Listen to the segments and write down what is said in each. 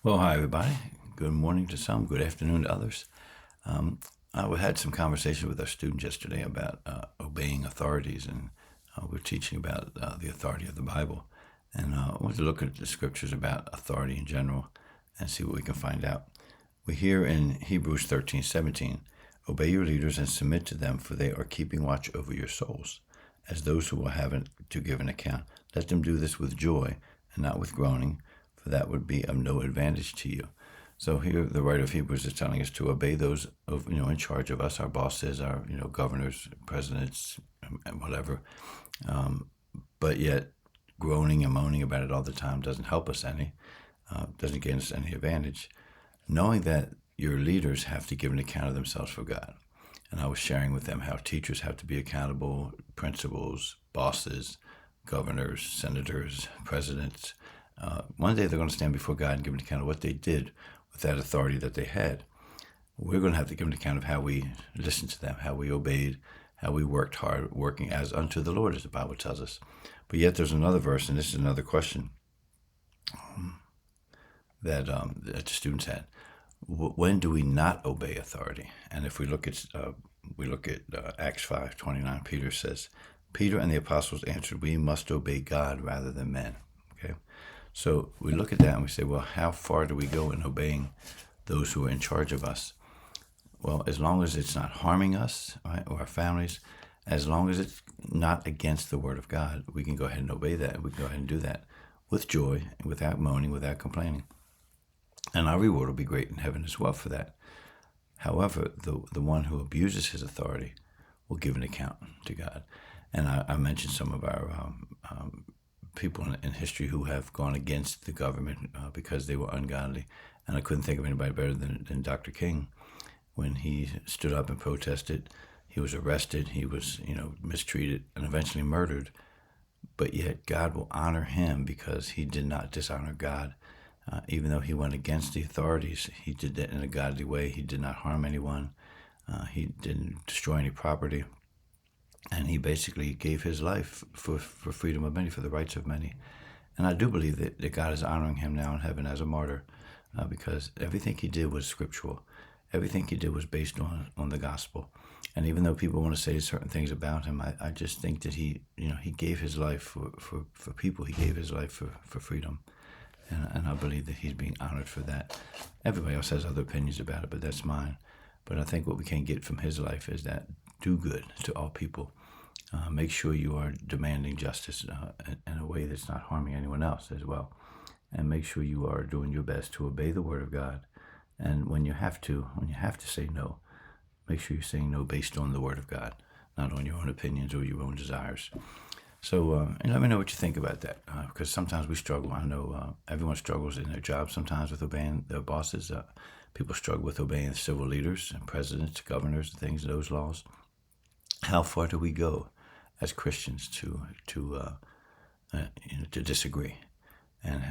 Well, hi, everybody. Good morning to some, good afternoon to others. We had some conversation with our students yesterday about obeying authorities, and we're teaching about the authority of the Bible. And I want to look at the scriptures about authority in general and see what we can find out. We hear in Hebrews 13:17, obey your leaders and submit to them, for they are keeping watch over your souls, as those who will have to give an account. Let them do this with joy and not with groaning, for that would be of no advantage to you. So here, the writer of Hebrews is telling us to obey those in charge of us, our bosses, our governors, presidents, and whatever. But yet, groaning and moaning about it all the time doesn't help us any. Doesn't gain us any advantage. Knowing that your leaders have to give an account of themselves for God. And I was sharing with them how teachers have to be accountable, principals, bosses, governors, senators, presidents. One day they're going to stand before God and give an account of what they did with that authority that they had. We're going to have to give an account of how we listened to them, how we obeyed, how we worked hard, working as unto the Lord, as the Bible tells us. But yet there's another verse, and this is another question that the students had. When do we not obey authority? And if we look at Acts 5:29, Peter says, Peter and the apostles answered, we must obey God rather than men. Okay, so we look at that and we say, well, how far do we go in obeying those who are in charge of us? Well, as long as it's not harming us, right, or our families, as long as it's not against the word of God, we can go ahead and obey that. We can go ahead and do that with joy, without moaning, without complaining. And our reward will be great in heaven as well for that. However, the one who abuses his authority will give an account to God. And I mentioned some of our people in history who have gone against the government because they were ungodly. And I couldn't think of anybody better than Dr. King. When he stood up and protested, he was arrested, he was mistreated, and eventually murdered. But yet God will honor him because he did not dishonor God. Even though he went against the authorities, he did that in a godly way. He did not harm anyone. He didn't destroy any property. And he basically gave his life for freedom of many, for the rights of many. And I do believe that God is honoring him now in heaven as a martyr because everything he did was scriptural. Everything he did was based on the gospel. And even though people want to say certain things about him, I just think that he gave his life for people. He gave his life for freedom. And I believe that he's being honored for that. Everybody else has other opinions about it, but that's mine. But I think what we can get from his life is that do good to all people. Make sure you are demanding justice in a way that's not harming anyone else as well. And make sure you are doing your best to obey the word of God. And when you have to say no, make sure you're saying no based on the word of God, not on your own opinions or your own desires. So, and let me know what you think about that, because sometimes we struggle. I know everyone struggles in their job sometimes with obeying their bosses. People struggle with obeying civil leaders and presidents, governors, and things, those laws. How far do we go as Christians to disagree? And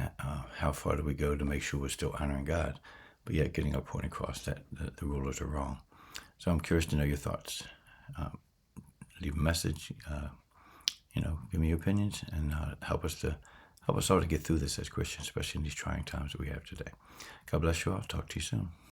how far do we go to make sure we're still honoring God, but yet getting our point across that the rulers are wrong? So I'm curious to know your thoughts. Leave a message. Give me your opinions and help us all to get through this as Christians, especially in these trying times that we have today. God bless you all. Talk to you soon.